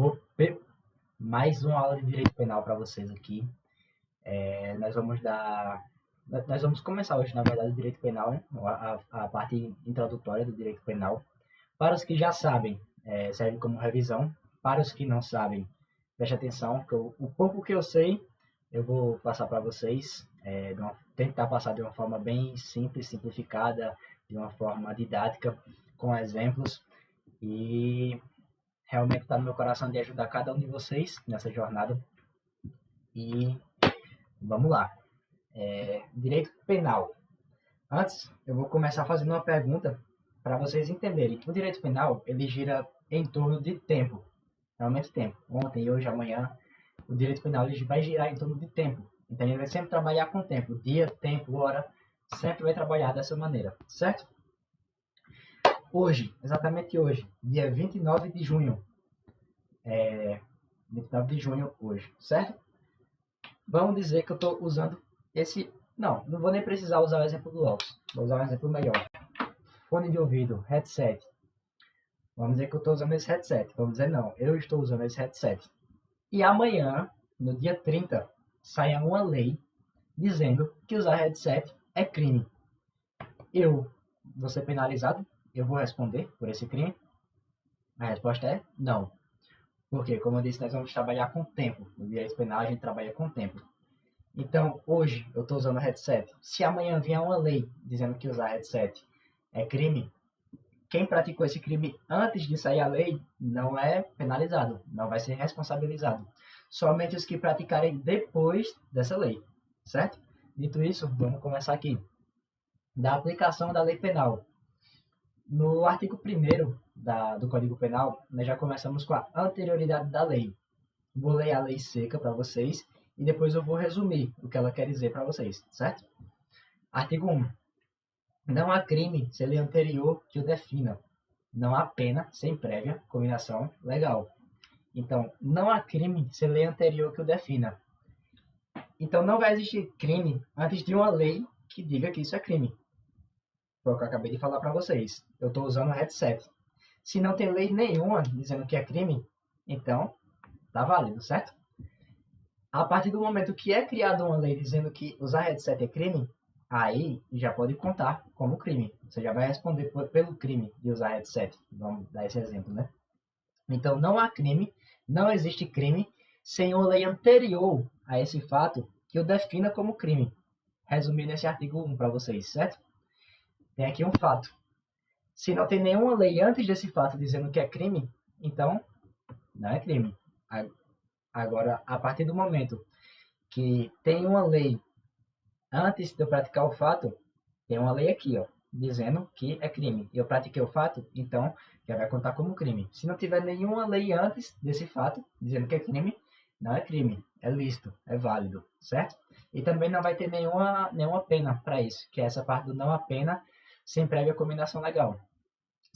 Ope, mais uma aula de direito penal para vocês aqui. Nós vamos começar hoje, na verdade, o direito penal, né? A parte introdutória do direito penal. Para os que já sabem, serve como revisão. Para os que não sabem, preste atenção, que o pouco que eu sei, eu vou passar para vocês, tentar passar de uma forma bem simples, simplificada, de uma forma didática, com exemplos, e realmente está no meu coração de ajudar cada um de vocês nessa jornada. E vamos lá. Direito penal. Antes, eu vou começar fazendo uma pergunta para vocês entenderem. O direito penal, ele gira em torno de tempo. Realmente tempo. Ontem, hoje, amanhã. O direito penal ele vai girar em torno de tempo. Então, ele vai sempre trabalhar com tempo. Dia, tempo, hora. Sempre vai trabalhar dessa maneira. Certo? Hoje, exatamente hoje, dia 29 de junho. 29 de junho hoje, certo? Vamos dizer que eu estou usando esse... Não vou nem precisar usar o exemplo do óculos. Vou usar um exemplo melhor. Fone de ouvido, headset. Vamos dizer que eu estou usando esse headset. Vamos dizer não, eu estou usando esse headset. E amanhã, no dia 30, saia uma lei dizendo que usar headset é crime. Eu vou ser penalizado? Eu vou responder por esse crime? A resposta é não. Porque, como eu disse, nós vamos trabalhar com tempo. No direito penal, a gente trabalha com tempo. Então, hoje, eu estou usando headset. Se amanhã vier uma lei dizendo que usar headset é crime, quem praticou esse crime antes de sair a lei não é penalizado, não vai ser responsabilizado. Somente os que praticarem depois dessa lei, certo? Dito isso, vamos começar aqui. Da aplicação da lei penal. No artigo 1º do Código Penal, nós já começamos com a anterioridade da lei. Vou ler a lei seca para vocês e depois eu vou resumir o que ela quer dizer para vocês, certo? Artigo 1. Não há crime se lei anterior que o defina. Não há pena sem prévia combinação legal. Então, não há crime se lei anterior que o defina. Então, não vai existir crime antes de uma lei que diga que isso é crime. Foi o que eu acabei de falar para vocês. Eu estou usando o headset. Se não tem lei nenhuma dizendo que é crime, então tá válido, certo? A partir do momento que é criada uma lei dizendo que usar headset é crime, aí já pode contar como crime. Você já vai responder pelo crime de usar headset. Vamos dar esse exemplo, né? Então, não há crime, não existe crime sem uma lei anterior a esse fato que o defina como crime. Resumindo esse artigo 1 para vocês, certo? Tem aqui um fato. Se não tem nenhuma lei antes desse fato dizendo que é crime, então não é crime. Agora, a partir do momento que tem uma lei antes de eu praticar o fato, tem uma lei aqui, ó, dizendo que é crime. E eu pratiquei o fato, então já vai contar como crime. Se não tiver nenhuma lei antes desse fato dizendo que é crime, não é crime, é lícito, é válido, certo? E também não vai ter nenhuma pena para isso, que é essa parte do não há pena sem prévia combinação legal.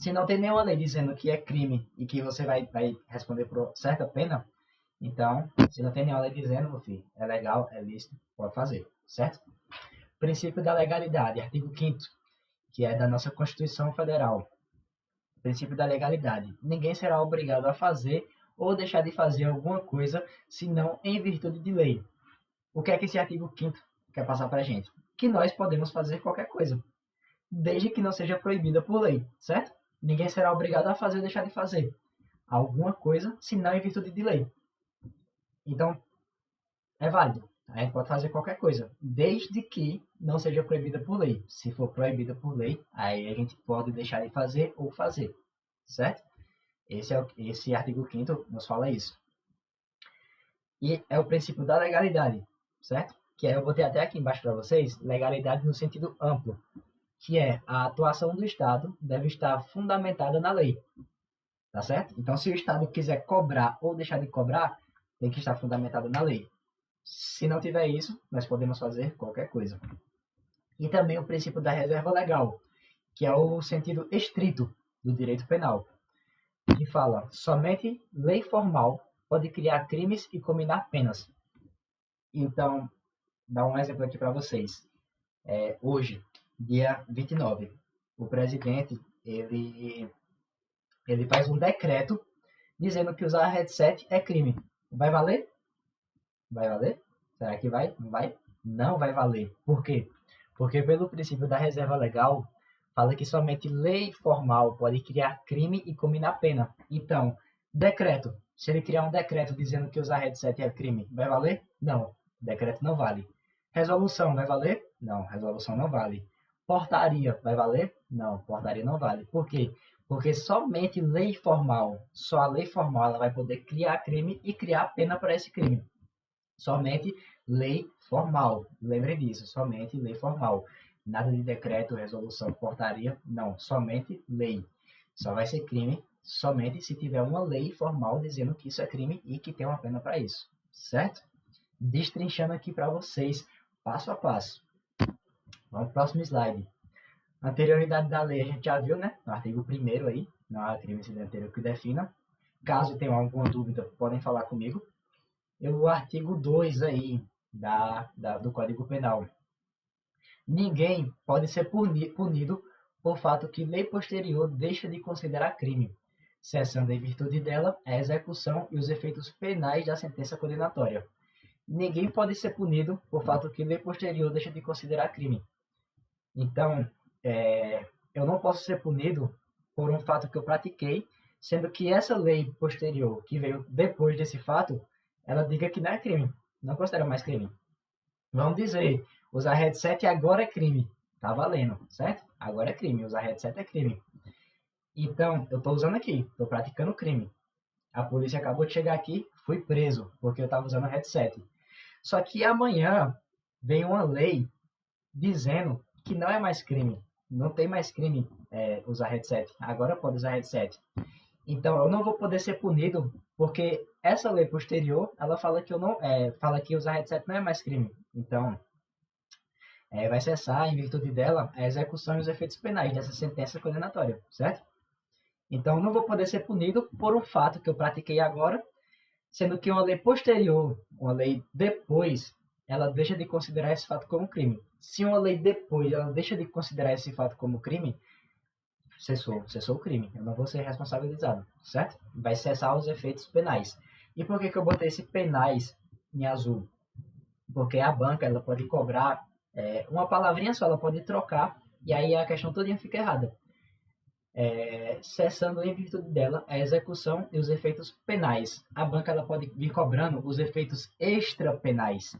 Se não tem nenhuma lei dizendo que é crime e que você vai responder por certa pena, então, se não tem nenhuma lei dizendo, meu filho, é legal, é lícito, pode fazer, certo? Princípio da legalidade, artigo 5º, que é da nossa Constituição Federal. Princípio da legalidade. Ninguém será obrigado a fazer ou deixar de fazer alguma coisa, senão em virtude de lei. O que é que esse artigo 5º quer passar para a gente? Que nós podemos fazer qualquer coisa, desde que não seja proibida por lei, certo? Ninguém será obrigado a fazer ou deixar de fazer alguma coisa, senão em virtude de lei. Então, é válido. A gente pode fazer qualquer coisa, desde que não seja proibida por lei. Se for proibida por lei, aí a gente pode deixar de fazer ou fazer, certo? Esse artigo 5º nos fala isso. E é o princípio da legalidade, certo? Que eu botei até aqui embaixo para vocês, legalidade no sentido amplo, que é a atuação do Estado deve estar fundamentada na lei, tá certo? Então, se o Estado quiser cobrar ou deixar de cobrar, tem que estar fundamentado na lei. Se não tiver isso, nós podemos fazer qualquer coisa. E também o princípio da reserva legal, que é o sentido estrito do direito penal, que fala somente lei formal pode criar crimes e combinar penas. Então, dá um exemplo aqui para vocês. Hoje, dia 29, o presidente ele faz um decreto dizendo que usar headset é crime. Vai valer? Vai valer? Será que vai? Não vai? Não vai valer. Por quê? Porque pelo princípio da reserva legal, fala que somente lei formal pode criar crime e combinar pena. Então, decreto. Se ele criar um decreto dizendo que usar headset é crime, vai valer? Não. Decreto não vale. Resolução vai valer? Não, resolução não vale. Portaria vai valer? Não, portaria não vale. Por quê? Porque somente lei formal, só a lei formal ela vai poder criar crime e criar pena para esse crime. Somente lei formal. Lembre disso, somente lei formal. Nada de decreto, resolução, portaria, não. Somente lei. Só vai ser crime somente se tiver uma lei formal dizendo que isso é crime e que tem uma pena para isso. Certo? Destrinchando aqui para vocês, passo a passo. Vamos para o próximo slide. Anterioridade da lei a gente já viu, né? No artigo 1º aí, não há crime incidenteiro que defina. Caso tenham alguma dúvida, podem falar comigo. E o artigo 2 aí do Código Penal. Ninguém pode ser punido por fato que lei posterior deixa de considerar crime, cessando em virtude dela a execução e os efeitos penais da sentença condenatória. Ninguém pode ser punido por fato que lei posterior deixa de considerar crime. Então, eu não posso ser punido por um fato que eu pratiquei, sendo que essa lei posterior, que veio depois desse fato, ela diga que não é crime, não considera mais crime. Vamos dizer, usar headset agora é crime. Tá valendo, certo? Agora é crime, usar headset é crime. Então, eu tô usando aqui, tô praticando crime. A polícia acabou de chegar aqui, fui preso, porque eu tava usando headset. Só que amanhã vem uma lei dizendo que não é mais crime. Não tem mais crime usar headset. Agora pode usar headset. Então, eu não vou poder ser punido porque essa lei posterior, ela fala que eu não, fala que usar headset não é mais crime. Então, vai cessar, em virtude dela, a execução e os efeitos penais dessa sentença condenatória, certo? Então, eu não vou poder ser punido por um fato que eu pratiquei agora, sendo que uma lei posterior, uma lei depois, ela deixa de considerar esse fato como crime. Se uma lei depois ela deixa de considerar esse fato como crime, cessou o crime. Eu não vou ser responsabilizado, certo? Vai cessar os efeitos penais. E por que eu botei esse penais em azul? Porque a banca ela pode cobrar uma palavrinha só, ela pode trocar, e aí a questão toda fica errada. Cessando em virtude dela a execução e os efeitos penais. A banca ela pode vir cobrando os efeitos extrapenais,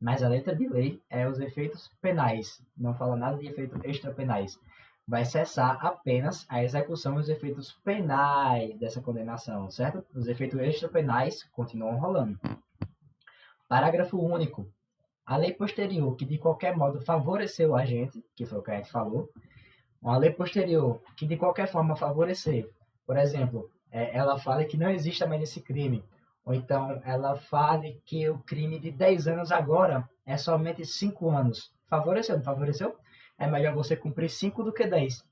mas a letra de lei é os efeitos penais, não fala nada de efeitos extrapenais. Vai cessar apenas a execução e os efeitos penais dessa condenação, certo? Os efeitos extrapenais continuam rolando. Parágrafo único. A lei posterior que de qualquer modo favoreceu o agente, que foi o que a gente falou, uma lei posterior que de qualquer forma favorecer, por exemplo, ela fala que não exista mais esse crime, ou então ela fale que o crime de 10 anos agora é somente 5 anos. Favoreceu, não favoreceu? É melhor você cumprir 5 do que 10.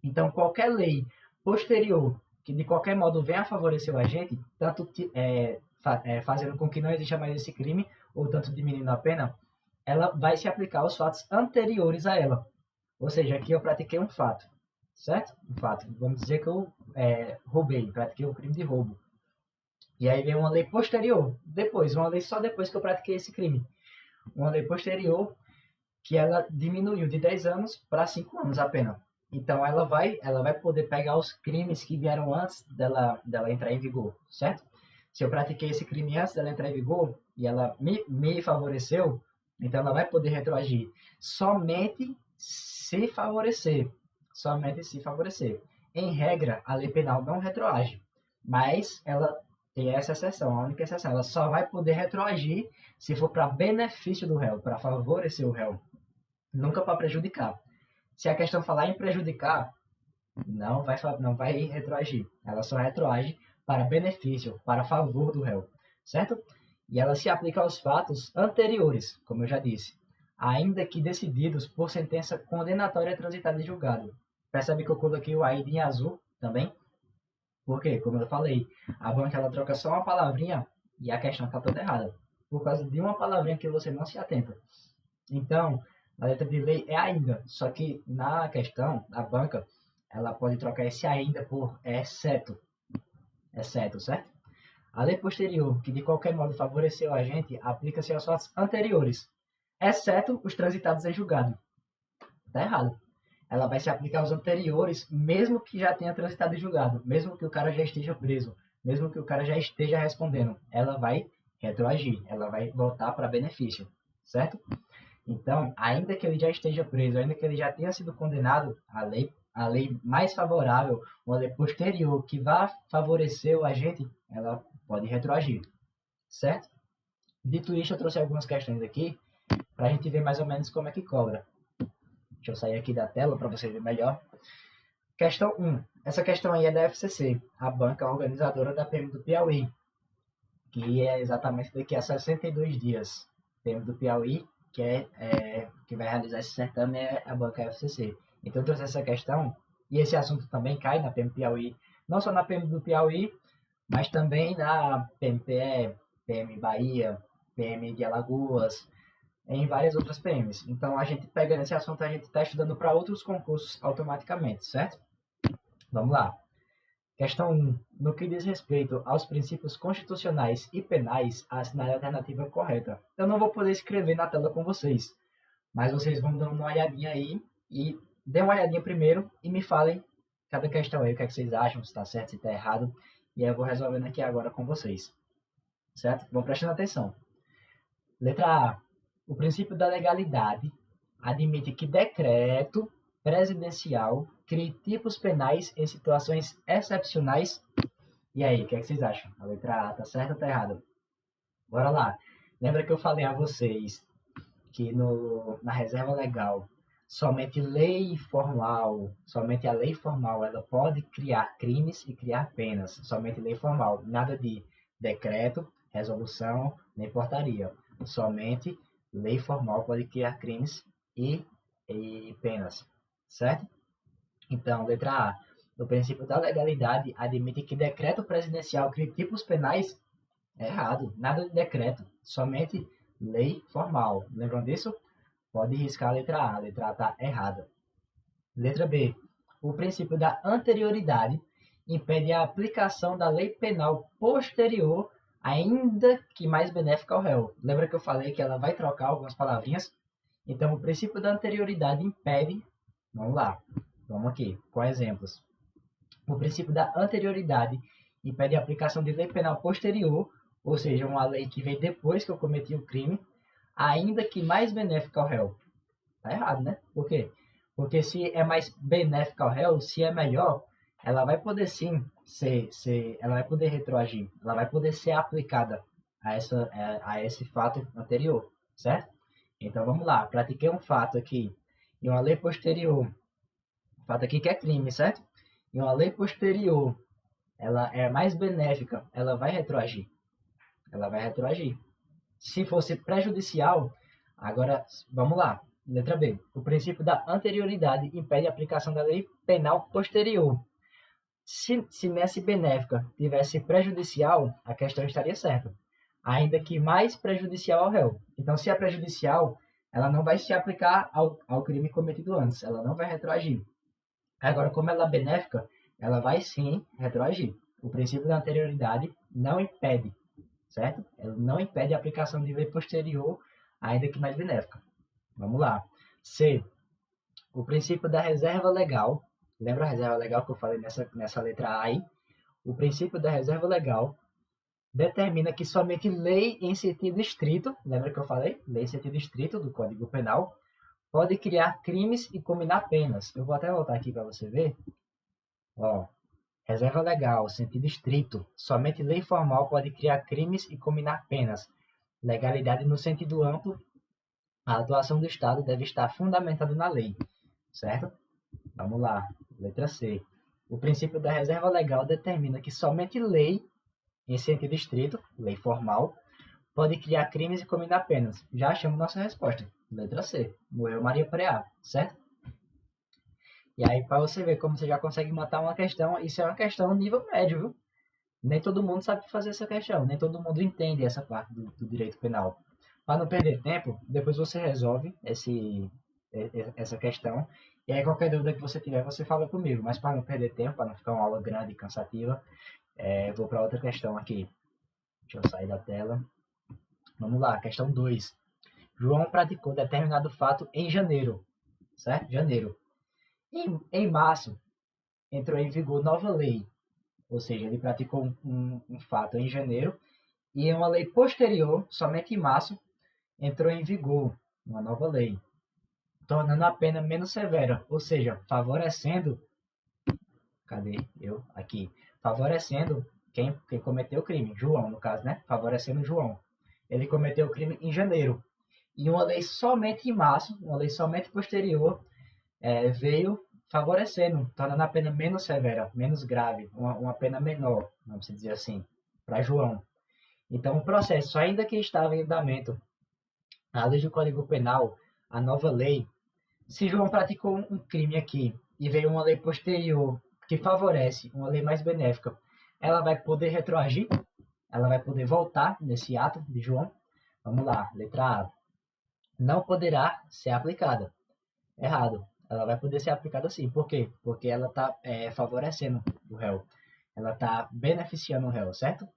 Então, qualquer lei posterior que de qualquer modo venha a favorecer o agente, tanto fazendo com que não exista mais esse crime, ou tanto diminuindo a pena, ela vai se aplicar aos fatos anteriores a ela. Ou seja, aqui eu pratiquei um fato, certo? Um fato. Vamos dizer que eu roubei, pratiquei o crime de roubo. E aí vem uma lei posterior, depois, uma lei só depois que eu pratiquei esse crime. Uma lei posterior que ela diminuiu de 10 anos para 5 anos apenas. Então ela vai poder pegar os crimes que vieram antes dela entrar em vigor, certo? Se eu pratiquei esse crime antes dela entrar em vigor e ela me favoreceu, então ela vai poder retroagir somente se favorecer. Somente se favorecer. Em regra, a lei penal não retroage, mas ela tem essa exceção, a única exceção. Ela só vai poder retroagir se for para benefício do réu, para favorecer o réu, nunca para prejudicar. Se a questão falar em prejudicar, não vai retroagir. Ela só retroage para benefício, para favor do réu, certo? E ela se aplica aos fatos anteriores, como eu já disse, ainda que decididos por sentença condenatória transitada em julgado. Percebe que eu coloquei o AID em azul também? Porque, como eu falei, a banca ela troca só uma palavrinha e a questão está toda errada, por causa de uma palavrinha que você não se atenta. Então, a letra de lei é ainda, só que na questão, a banca, ela pode trocar esse ainda por exceto. exceto, certo? A lei posterior, que de qualquer modo favoreceu a gente, aplica-se aos fatos anteriores, exceto os transitados em julgado. Tá errado. Ela vai se aplicar aos anteriores, mesmo que já tenha transitado em julgado, mesmo que o cara já esteja preso, mesmo que o cara já esteja respondendo. Ela vai retroagir, ela vai voltar para benefício, certo? Então, ainda que ele já esteja preso, ainda que ele já tenha sido condenado, a lei mais favorável, uma lei posterior que vá favorecer o agente, ela pode retroagir, certo? Dito isso, eu trouxe algumas questões aqui para a gente ver mais ou menos como é que cobra. Deixa eu sair aqui da tela para você ver melhor. Questão 1. Essa questão aí é da FCC, a banca organizadora da PM do Piauí, que é exatamente daqui a 62 dias. PM do Piauí, que vai realizar esse certame, é a banca FCC. Então eu trouxe essa questão, e esse assunto também cai na PM Piauí, não só na PM do Piauí, mas também na PMPE, PM Bahia, PM de Alagoas, em várias outras PMs. Então a gente pega nesse assunto, a gente está estudando para outros concursos automaticamente, certo? Vamos lá. Questão 1. No que diz respeito aos princípios constitucionais e penais, assinale a alternativa correta. Eu não vou poder escrever na tela com vocês, mas vocês vão dando uma olhadinha aí e dê uma olhadinha primeiro e me falem cada questão aí, o que é que vocês acham, se está certo, se está errado, e aí eu vou resolvendo aqui agora com vocês, certo? Vão prestando atenção. Letra A. O princípio da legalidade admite que decreto presidencial crie tipos penais em situações excepcionais. E aí, o que é que vocês acham? A letra A tá certa ou tá errada? Bora lá. Lembra que eu falei a vocês que na reserva legal, somente a lei formal, ela pode criar crimes e criar penas. Somente lei formal. Nada de decreto, resolução, nem portaria. Somente lei formal pode criar crimes e penas. Certo? Então, letra A. O princípio da legalidade admite que decreto presidencial crie tipos penais. É errado. Nada de decreto. Somente lei formal. Lembram disso? Pode riscar a letra A. A letra A está errada. Letra B. O princípio da anterioridade impede a aplicação da lei penal posterior, ainda que mais benéfica ao réu. Lembra que eu falei que ela vai trocar algumas palavrinhas? Então, o princípio da anterioridade impede. Vamos lá. Vamos aqui, com exemplos. O princípio da anterioridade impede a aplicação de lei penal posterior, ou seja, uma lei que vem depois que eu cometi o crime, ainda que mais benéfica ao réu. Tá errado, né? Por quê? Porque se é mais benéfica ao réu, se é melhor, ela vai poder sim ela vai poder retroagir, ela vai poder ser aplicada a esse fato anterior, certo? Então vamos lá, pratiquei um fato aqui e uma lei posterior, fato aqui que é crime, certo? E uma lei posterior, ela é mais benéfica, ela vai retroagir. Ela vai retroagir. Se fosse prejudicial, agora vamos lá. Letra B. O princípio da anterioridade impede a aplicação da lei penal posterior. Se nessa benéfica tivesse prejudicial, a questão estaria certa. Ainda que mais prejudicial ao réu. Então, se é prejudicial, ela não vai se aplicar ao crime cometido antes. Ela não vai retroagir. Agora, como ela é benéfica, ela vai sim retroagir. O princípio da anterioridade não impede, certo? Ela não impede a aplicação de lei posterior, ainda que mais benéfica. Vamos lá. C. O princípio da reserva legal. Lembra a reserva legal que eu falei nessa letra A aí? O princípio da reserva legal determina que somente lei em sentido estrito, lembra que eu falei? Lei em sentido estrito do Código Penal, pode criar crimes e combinar penas. Eu vou até voltar aqui para você ver. Ó, reserva legal, sentido estrito. Somente lei formal pode criar crimes e combinar penas. Legalidade no sentido amplo. A atuação do Estado deve estar fundamentada na lei. Certo? Vamos lá. Letra C. O princípio da reserva legal determina que somente lei, em sentido estrito, lei formal, pode criar crimes e combinar penas. Já achamos nossa resposta. Letra C. Morreu Maria Preá. Certo? E aí, para você ver como você já consegue matar uma questão, isso é uma questão nível médio, viu? Nem todo mundo sabe fazer essa questão, nem todo mundo entende essa parte do direito penal. Para não perder tempo, depois você resolve essa questão. E aí, qualquer dúvida que você tiver, você fala comigo. Mas para não perder tempo, para não ficar uma aula grande e cansativa, Vou para outra questão aqui. Deixa eu sair da tela. Vamos lá, questão 2. João praticou determinado fato em janeiro, certo? Janeiro. Em março, entrou em vigor nova lei, ou seja, ele praticou um fato em janeiro, e em uma lei posterior, somente em março, entrou em vigor uma nova lei, tornando a pena menos severa, ou seja, favorecendo, cadê eu? Aqui, favorecendo quem cometeu o crime, João, no caso, né? Favorecendo João. Ele cometeu o crime em janeiro, e uma lei somente em março, uma lei somente posterior, veio favorecendo, tornando a pena menos severa, menos grave, uma pena menor, vamos dizer assim, para João. Então, o processo, ainda que estava em andamento a lei do Código Penal, a nova lei, se João praticou um crime aqui e veio uma lei posterior que favorece, uma lei mais benéfica, ela vai poder retroagir? Ela vai poder voltar nesse ato de João? Vamos lá, letra A. Não poderá ser aplicada. Errado. Ela vai poder ser aplicada sim. Por quê? Porque ela está favorecendo o réu. Ela está beneficiando o réu, certo?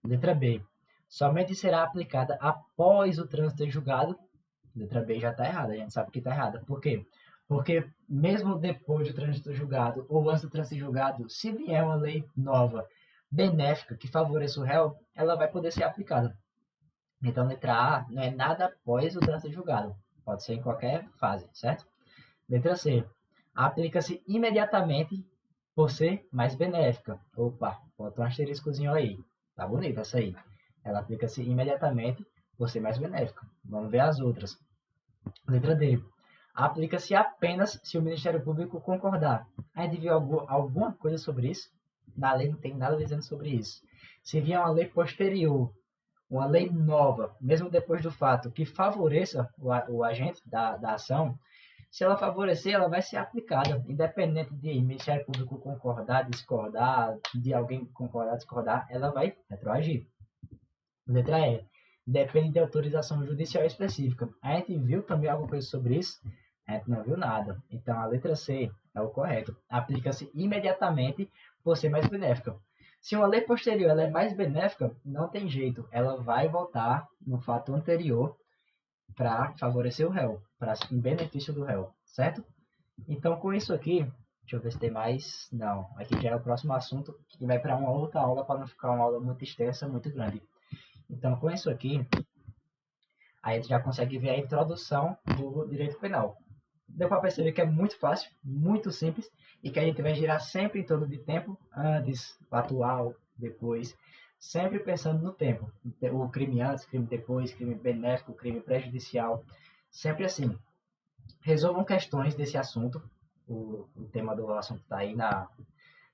Letra B. Somente será aplicada após o trânsito em julgado. Letra B já está errada, a gente sabe que está errada. Por quê? Porque mesmo depois do trânsito julgado ou antes do trânsito julgado, se vier uma lei nova, benéfica, que favoreça o réu, ela vai poder ser aplicada. Então, letra A não é nada após o trânsito julgado. Pode ser em qualquer fase, certo? Letra C. Aplica-se imediatamente por ser mais benéfica. Opa, bota um asteriscozinho aí. Tá bonita essa aí. Ela aplica-se imediatamente por ser mais benéfica. Vamos ver as outras. Letra D. Aplica-se apenas se o Ministério Público concordar. A gente viu alguma coisa sobre isso? Na lei não tem nada dizendo sobre isso. Se vier uma lei posterior, uma lei nova, mesmo depois do fato, que favoreça o agente da ação, se ela favorecer, ela vai ser aplicada, independente de Ministério Público concordar, discordar, de alguém concordar, discordar, ela vai retroagir. Letra E. Depende de autorização judicial específica. A gente viu também alguma coisa sobre isso? A gente não viu nada. Então, a letra C é o correto. Aplica-se imediatamente por ser mais benéfica. Se uma lei posterior ela é mais benéfica, não tem jeito. Ela vai voltar no fato anterior para favorecer o réu, em benefício do réu, certo? Então, com isso aqui, deixa eu ver se tem mais. Não, aqui já é o próximo assunto, que vai para uma outra aula, para não ficar uma aula muito extensa, muito grande. Então, com isso aqui, a gente já consegue ver a introdução do direito penal. Deu para perceber que é muito fácil, muito simples, e que a gente vai girar sempre em torno de tempo, antes, atual, depois, sempre pensando no tempo. O crime antes, crime depois, crime benéfico, crime prejudicial, sempre assim. Resolvam questões desse assunto, o tema do assunto está aí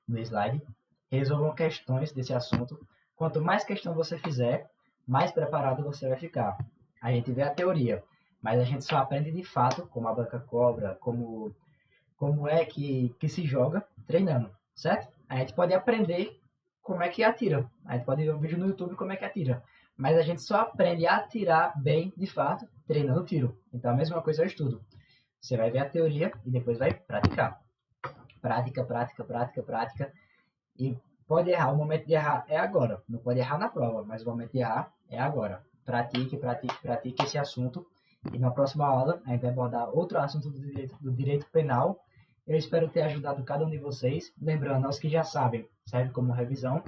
no slide. Resolvam questões desse assunto. Quanto mais questão você fizer, mais preparado você vai ficar. A gente vê a teoria, mas a gente só aprende de fato, como a banca cobra, como é que se joga treinando, certo? A gente pode aprender como é que atira. A gente pode ver um vídeo no YouTube como é que atira. Mas a gente só aprende a atirar bem, de fato, treinando tiro. Então a mesma coisa é o estudo. Você vai ver a teoria e depois vai praticar. Prática, prática, prática, prática. E pode errar. O momento de errar é agora. Não pode errar na prova, mas o momento de errar é agora. Pratique, pratique, pratique esse assunto. E na próxima aula a gente vai abordar outro assunto do direito penal. Eu espero ter ajudado cada um de vocês. Lembrando, aos que já sabem, serve como revisão.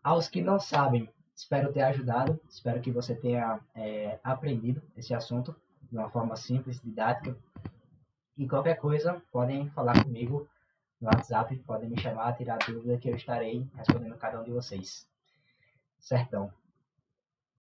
Aos que não sabem, espero ter ajudado. Espero que você tenha aprendido esse assunto de uma forma simples, didática. E qualquer coisa, podem falar comigo no WhatsApp, podem me chamar, tirar dúvida que eu estarei respondendo cada um de vocês. Certão.